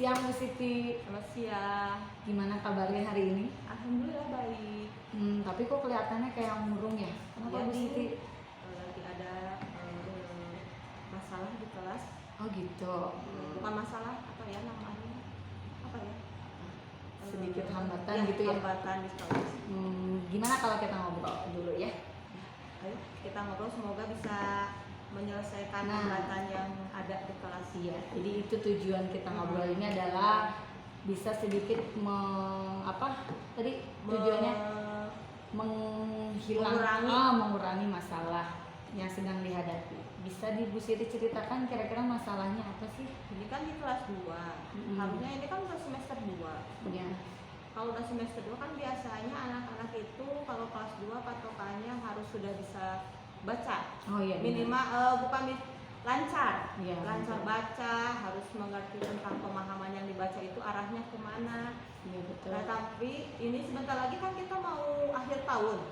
siang Bu Siti. Selamat siang. Gimana kabarnya hari ini? Alhamdulillah baik. Tapi kok kelihatannya kayak murung ya? Kenapa Bu Siti? Lagi ada masalah di kelas. Oh gitu. Bukan masalah apa ya namanya? Apa ya? Sedikit hambatan ya, gitu ya? Hambatan di kelas. Gimana kalau kita ngobrol dulu ya? Ayo kita ngobrol, semoga bisa menyelesaikan Nah. hambatan yang ada di kelas. Iya. Jadi itu tujuan kita ngobrol ini adalah bisa sedikit tujuannya mengurangi masalah yang sedang dihadapi. Bisa di Bu Siti ceritakan kira-kira masalahnya apa sih? Ini kan di kelas 2. Harusnya ini kan udah semester 2. Ya. Kalau udah semester 2 kan biasanya anak-anak itu kalau kelas 2 patokannya harus sudah bisa baca. Oh iya. Minimal lancar. Iya, lancar betul. baca, harus mengerti tentang pemahaman yang dibaca itu arahnya kemana. Iya betul. Nah, tapi ini sebentar lagi kan kita mau akhir tahun.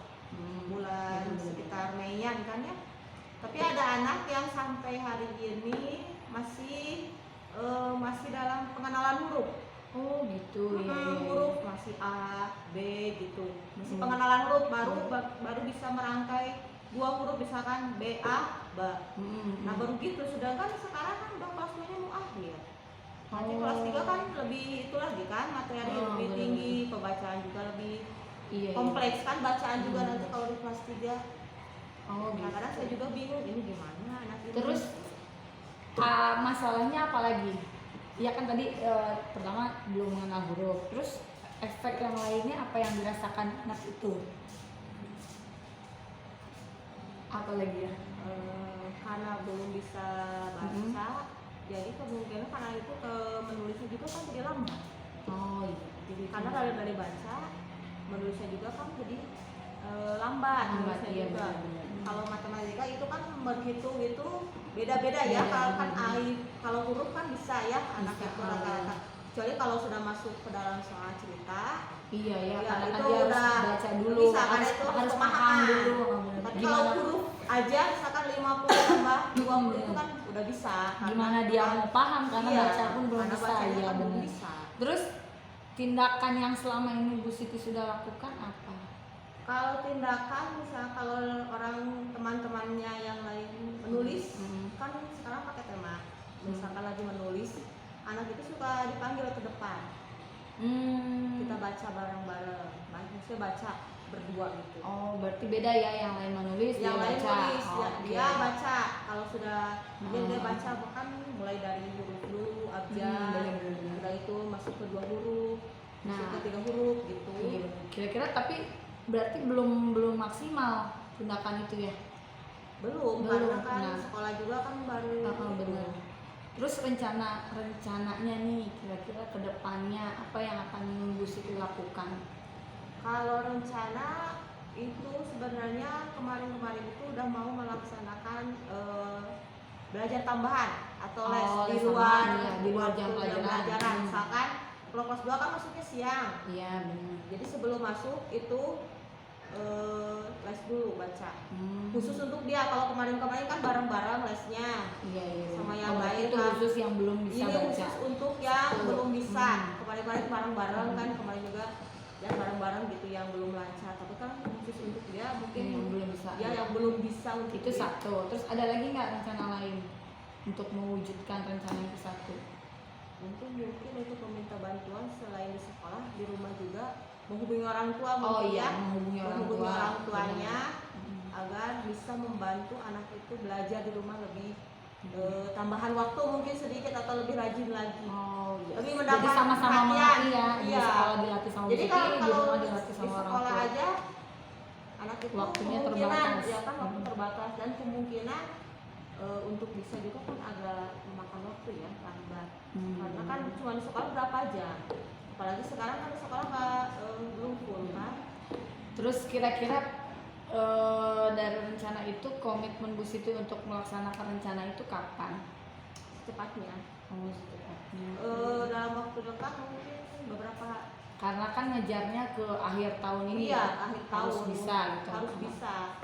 Bulan sekitar Meian kan ya. Tapi ada anak yang sampai hari ini masih dalam pengenalan huruf. Oh gitu ya. Huruf masih A, B gitu. Masih pengenalan huruf, baru bisa merangkai dua huruf, misalkan B, A, B. Nah baru gitu, sedangkan sekarang kan udah kelas 2 nya mau akhir. Nanti kelas 3 kan lebih itu lagi kan, materi lebih tinggi, pembacaan juga lebih kompleks kan, bacaan juga nanti kalau di kelas 3. Kadang-kadang saya juga bingung ini gimana anak ini. Terus masalahnya apa lagi? Ya kan tadi pertama belum mengenal huruf. Terus efek yang lainnya apa yang dirasakan anak itu? Apa lagi ya? Karena belum bisa baca, jadi kemungkinan karena itu menulisnya juga kan jadi lambat. Oh iya. Jadi karena dari baca, menulisnya juga kan jadi lambat menulisnya iya, juga. benar. Kalau matematika itu kan berhitung itu beda-beda ya. Kalau huruf kan bisa ya anak itu rata-rata. Kecuali kalau sudah masuk ke dalam soal cerita. Iya ya, karena itu kan dia udah harus baca dulu, bisa, karena itu harus paham pemahaman dulu. Tapi kalau huruf aja misalkan 50 tambah 20 itu kan udah bisa. Gimana dia mau paham karena baca pun belum bisa. Iya Kan belum bisa. Terus tindakan yang selama ini Bu Siti sudah lakukan apa? Kalau tindakan misalnya kalau orang teman-temannya yang lain menulis, kan sekarang pakai tema. Misalkan lagi menulis, anak itu suka dipanggil ke depan. Kita baca bareng-bareng, maksudnya baca berdua gitu. Oh, berarti beda ya, yang lain menulis, yang lain baca. Nulis, dia baca. Kalau sudah dia baca bahkan mulai dari huruf dulu, abjad, udah itu masuk ke 2 huruf, masuk ke 3 huruf gitu. Iya, kira-kira tapi berarti belum maksimal tindakan itu ya? Belum karena kan sekolah juga kan baru. Benar. Terus rencananya nih kira-kira kedepannya apa yang akan Bu Siti lakukan? Kalau rencana itu sebenarnya kemarin itu udah mau melaksanakan belajar tambahan atau les di luar jam pelajaran. Misalkan kalau kelas 2 kan masuknya siang. Iya benar. Jadi sebelum masuk itu les dulu baca. Khusus untuk dia. Kalau kemarin kan bareng-bareng lesnya. Iya. Sama yang lain itu kan. Khusus yang belum bisa ini baca. Khusus untuk yang belum bisa. Kemarin bareng-bareng kan, kemarin juga ya bareng-bareng gitu yang belum lancar. Tapi kan khusus untuk dia mungkin yang belum bisa. Ya yang belum bisa untuk itu dia. Satu. Terus ada lagi nggak rencana lain untuk mewujudkan rencana itu satu? Mungkin untuk meminta bantuan selain di sekolah, di rumah juga menghubungi orang tua menghubungi orang tuanya agar bisa membantu anak itu belajar di rumah lebih tambahan waktu mungkin sedikit atau lebih rajin lagi. Lebih mendapat sama-sama perhatian. Di sekolah dilatih sama Jadi kalau di rumah dilatih sama di orang sekolah tua aja anak itu waktunya kemungkinan terbatas. Ya kan waktu terbatas dan kemungkinan untuk bisa juga kan agak memakan waktu ya lambat. Karena kan cuma di sekolah berapa jam, apalagi sekarang kan di sekolah belum full kan. Terus kira-kira dari rencana itu komitmen Bu Siti untuk melaksanakan rencana itu kapan? Secepatnya. Secepatnya. Dalam waktu dekat mungkin beberapa. Karena kan ngejarnya ke akhir tahun ini. Iya, akhir tahun harus bisa gitu. Harus bisa.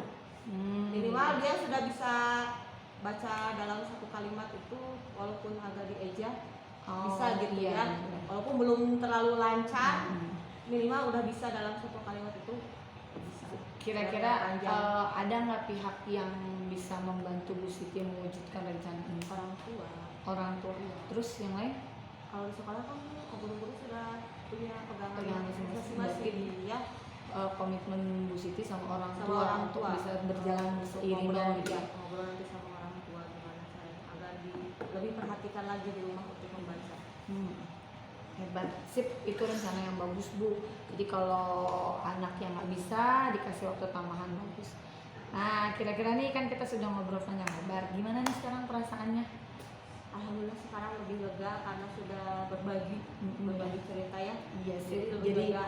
Minimal dia sudah bisa baca dalam satu kalimat itu walaupun agak dieja. bisa gitu iya, ya. iya. Walaupun belum terlalu lancar, Mm-mm. minimal udah bisa dalam satu kalimat itu bisa. Kira-kira Panjang. ada nggak pihak yang bisa membantu Bu Siti mewujudkan rencana ini? Orang tua. Orang tua. Terus yang lain? Kalau di sekolah kan guru-guru sudah punya pegangan Pegangan masing-masing. ya. Komitmen Bu Siti sama orang Sama tua orang untuk tua. bisa berjalan Untuk seiringan ngobrol, gitu. ya, ngobrol nanti sama orang tua gimana saya agar lebih perhatikan lagi di rumah untuk membaca. Hebat, sip, itu rencana yang bagus Bu. Jadi kalau anak yang nggak bisa dikasih waktu tambahan bagus. Nah, kira-kira nih kan kita sudah ngobrol panjang lebar. Gimana nih sekarang perasaannya? Alhamdulillah sekarang lebih lega karena sudah berbagi cerita ya. Iya sih. Lebih Jadi lega.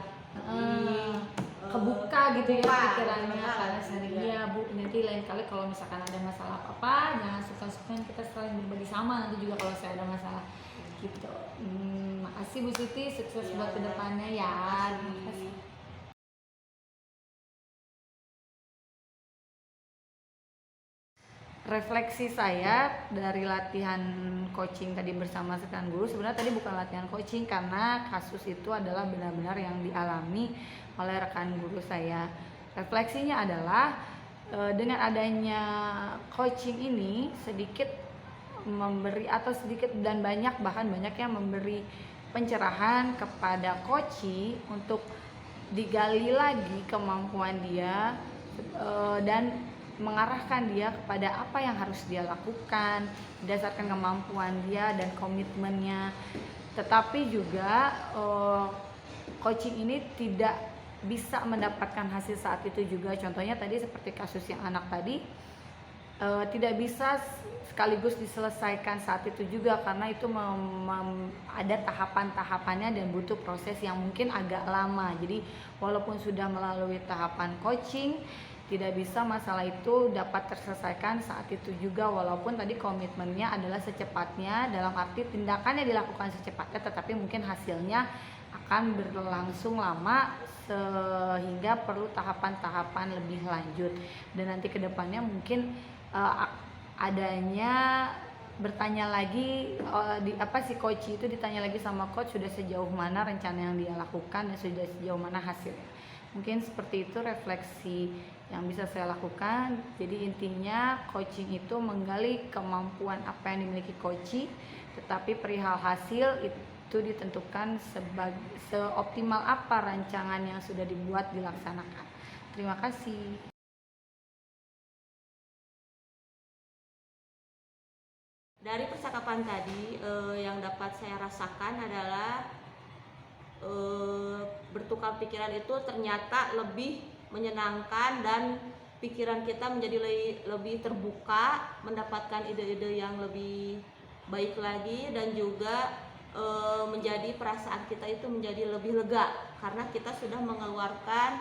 kebuka gitu ya kebuka, pikirannya benar. karena sehari Iya. Bu, nanti lain kali kalau misalkan ada masalah apa jangan suka-suka kita saling berbagi sama, nanti juga kalau saya ada masalah gitu. Makasih Bu Siti, sukses Iya. buat kedepannya ya. Terima kasih. Makasih. Refleksi saya dari latihan coaching tadi bersama rekan guru, sebenarnya tadi bukan latihan coaching karena kasus itu adalah benar-benar yang dialami oleh rekan guru saya. Refleksinya adalah dengan adanya coaching ini sedikit memberi atau sedikit dan banyak, bahkan banyak yang memberi pencerahan kepada coaching untuk digali lagi kemampuan dia dan mengarahkan dia kepada apa yang harus dia lakukan berdasarkan kemampuan dia dan komitmennya. Tetapi juga coaching ini tidak bisa mendapatkan hasil saat itu juga. Contohnya tadi seperti kasus yang anak tadi tidak bisa sekaligus diselesaikan saat itu juga karena itu ada tahapan-tahapannya dan butuh proses yang mungkin agak lama. Jadi walaupun sudah melalui tahapan coaching, tidak bisa masalah itu dapat terselesaikan saat itu juga, walaupun tadi komitmennya adalah secepatnya, dalam arti tindakannya dilakukan secepatnya tetapi mungkin hasilnya akan berlangsung lama sehingga perlu tahapan-tahapan lebih lanjut. Dan nanti kedepannya mungkin adanya bertanya lagi si coach itu ditanya lagi sama coach sudah sejauh mana rencana yang dia lakukan dan sudah sejauh mana hasilnya. Mungkin seperti itu refleksi yang bisa saya lakukan. Jadi intinya coaching itu menggali kemampuan apa yang dimiliki coaching, tetapi perihal hasil itu ditentukan seoptimal apa rancangan yang sudah dibuat dilaksanakan. Terima kasih. Dari percakapan tadi yang dapat saya rasakan adalah bertukar pikiran itu ternyata lebih menyenangkan dan pikiran kita menjadi lebih terbuka, mendapatkan ide-ide yang lebih baik lagi, dan juga menjadi perasaan kita itu menjadi lebih lega karena kita sudah mengeluarkan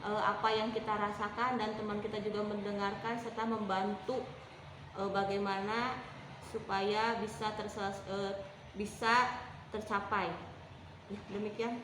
apa yang kita rasakan dan teman kita juga mendengarkan serta membantu bagaimana supaya bisa tercapai. Ya, demikian.